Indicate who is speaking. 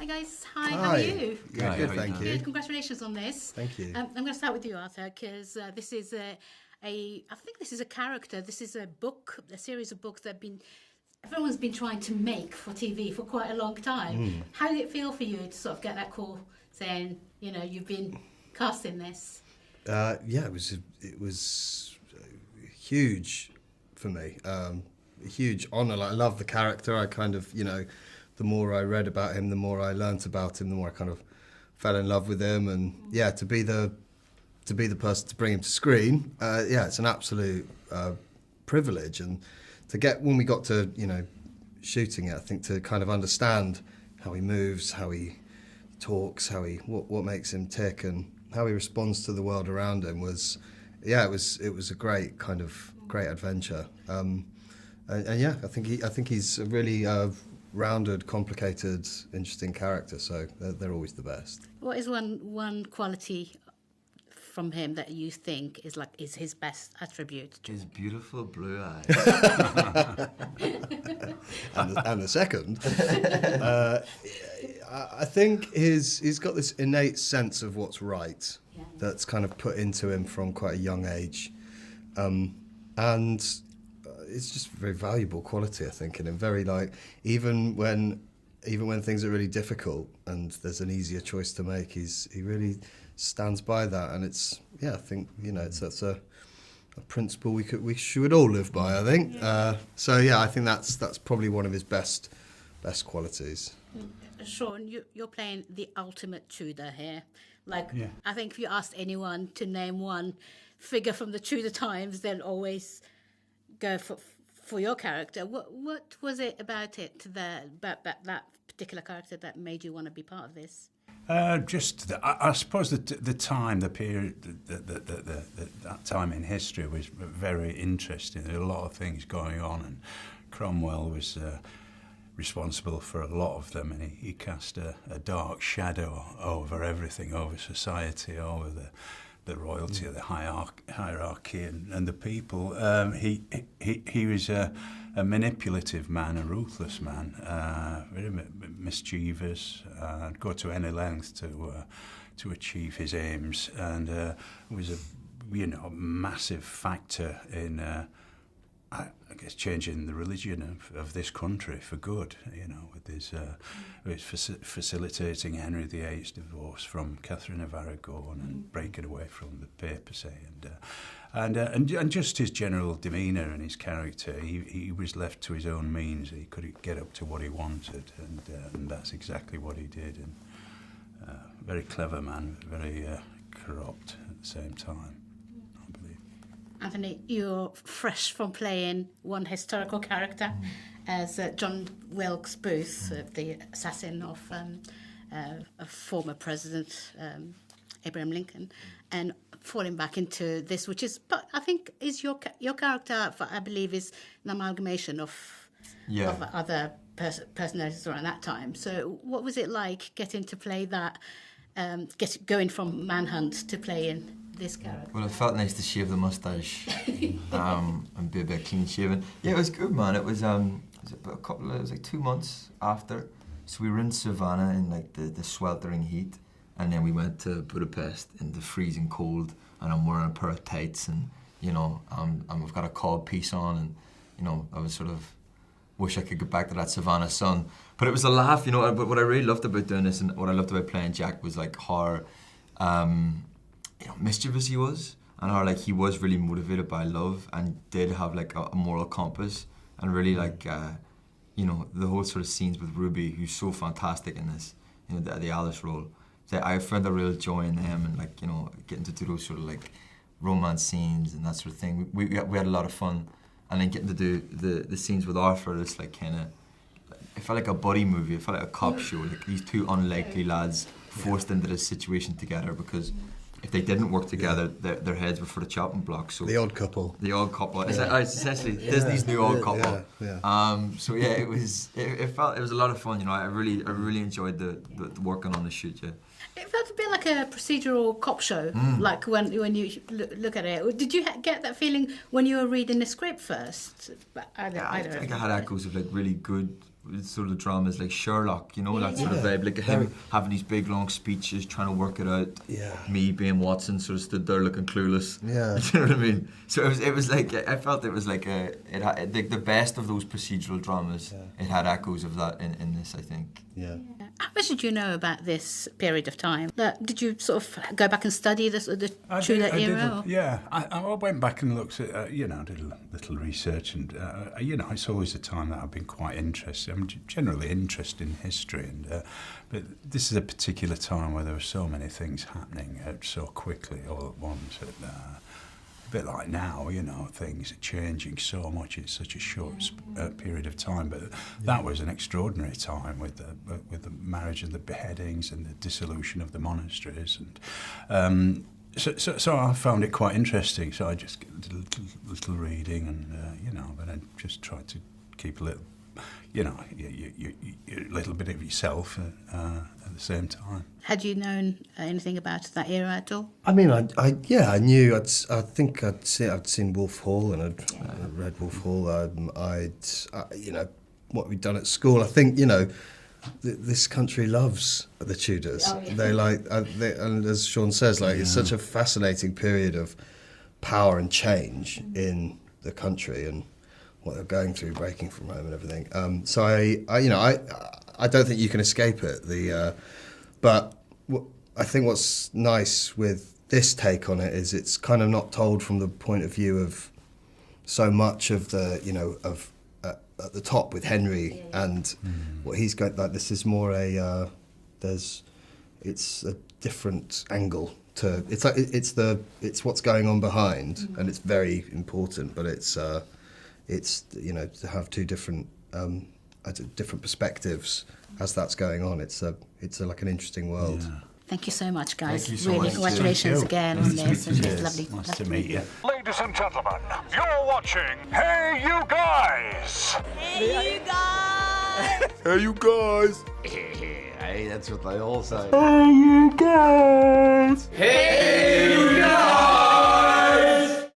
Speaker 1: guys. Hi, how are you?
Speaker 2: Good, thank you.
Speaker 1: Good, congratulations on this.
Speaker 2: Thank you.
Speaker 1: I'm going to start with you, Arthur, because this is I think this is a character. This is a book, a series of books that everyone's been trying to make for TV for quite a long time. How did it feel for you to sort of get that call saying, you know, you've been cast in this?
Speaker 2: It was huge for me. A huge honour. Like, I love the character. I kind of, you know, the more I read about him, the more I learnt about him, the more I kind of fell in love with him. And yeah, to be the person to bring him to screen, it's an absolute privilege. And to get, when we got to, you know, shooting it, I think to kind of understand how he moves, how he talks, what makes him tick, and how he responds to the world around him was a great adventure. I think he's a really rounded, complicated, interesting character. So they're always the best. What is
Speaker 1: one quality from him that you think is his best attribute?
Speaker 3: His beautiful blue eyes.
Speaker 2: and the second, I think he's got this innate sense of what's right that's kind of put into him from quite a young age, and it's just a very valuable quality, I think, in him. Very, like, even when things are really difficult and there's an easier choice to make, he really stands by that, and I think, you know, that's a principle we should all live by, I think. I think that's probably one of his best qualities.
Speaker 1: Sean, you're playing the ultimate Tudor here. I think if you asked anyone to name one figure from the Tudor times, they'll always go for your character. What was it about that particular character that made you want to be part of this?
Speaker 4: I suppose the time, the period, that time in history was very interesting. There were a lot of things going on, and Cromwell was responsible for a lot of them, and he cast a dark shadow over everything, over society, over the royalty, the hierarchy, and the people. He was a manipulative man, a ruthless man, very mischievous, go to any length to achieve his aims, and was a massive factor in I guess changing the religion of this country for good. You know, with his facilitating Henry VIII's divorce from Catherine of Aragon and breaking away from the papacy, and just his general demeanour and his character. He was left to his own means. He could get up to what he wanted, and that's exactly what he did. And very clever man, very corrupt at the same time.
Speaker 1: Anthony, you're fresh from playing one historical character as John Wilkes Booth, the assassin of a former president, Abraham Lincoln, and falling back into this, which is, but I think is your character, I believe, is an amalgamation of other personalities around that time. So what was it like getting to play that, going from Manhunt to playing this character?
Speaker 3: Well, it felt nice to shave the moustache and be a bit clean shaven. Yeah, it was good, man. It was like 2 months after. So we were in Savannah in like the sweltering heat, and then we went to Budapest in the freezing cold, and I'm wearing a pair of tights, and you know, I've got a cod piece on, and you know, I was sort of wish I could get back to that Savannah sun. But it was a laugh, you know. But what I really loved about doing this, and what I loved about playing Jack, was like how mischievous he was, and how like he was really motivated by love and did have like a moral compass, and really like the whole sort of scenes with Ruby, who's so fantastic in this, you know, the Alice role. So I found a real joy in them, and like, you know, getting to do those sort of like romance scenes and that sort of thing. We had a lot of fun, and then getting to do the scenes with Arthur. It's like it felt like a buddy movie. It felt like a cop show. Like these two unlikely lads forced into this situation together, because if they didn't work together, their heads were for the chopping block. So
Speaker 2: the odd couple.
Speaker 3: The odd couple. It's essentially Disney's new odd couple. It was a lot of fun. You know, I really enjoyed the working on the shoot. Yeah.
Speaker 1: It felt a bit like a procedural cop show. Like when you look at it. Did you get that feeling when you were reading the script first?
Speaker 3: I think I had echoes of like really good sort of dramas like Sherlock, you know, that sort of vibe, like him having these big long speeches, trying to work it out.
Speaker 2: Yeah.
Speaker 3: Me being Watson, sort of stood there looking clueless.
Speaker 2: Yeah.
Speaker 3: Do you know what I mean? So it was like, I felt it was like like the best of those procedural dramas.
Speaker 2: Yeah.
Speaker 3: It had echoes of that in this, I think.
Speaker 2: Yeah.
Speaker 1: How much did you know about this period of time? Did you sort of go back and study the Tudor era?
Speaker 4: Yeah, I went back and looked at, did a little research, and it's always a time that I've been quite interested. I'm generally interested in history, and but this is a particular time where there were so many things happening so quickly all at once. A bit like now, things are changing so much in such a short period of time. But that was an extraordinary time with the marriage and the beheadings and the dissolution of the monasteries, and so I found it quite interesting. So I just did a little reading, and but I just tried to keep a little, a little bit of yourself at the same time.
Speaker 1: Had you known anything about that era at all?
Speaker 2: I mean, I knew. I think I'd seen Wolf Hall, and I'd read Wolf Hall. What we'd done at school. I think this country loves the Tudors.
Speaker 1: Oh, yeah.
Speaker 2: They like, and as Sean says, it's such a fascinating period of power and change in the country, and what they're going through, breaking from Rome and everything. So I don't think you can escape it. But I think what's nice with this take on it is it's kind of not told from the point of view of so much of the at the top with Henry and what he's got. Like, this is more it's a different angle to it's what's going on behind, and it's very important. But it's to have two different perspectives as that's going on. It's like an interesting world.
Speaker 4: Yeah.
Speaker 1: Thank you so much, guys.
Speaker 3: Thank you so
Speaker 1: really,
Speaker 3: much.
Speaker 1: Congratulations again on this. It's lovely.
Speaker 4: Nice to meet you.
Speaker 5: Ladies and gentlemen, you're watching Hey You Guys!
Speaker 6: Hey, you guys!
Speaker 2: Hey, you guys!
Speaker 7: Hey, that's what they all say.
Speaker 2: Hey, you guys!
Speaker 7: Hey,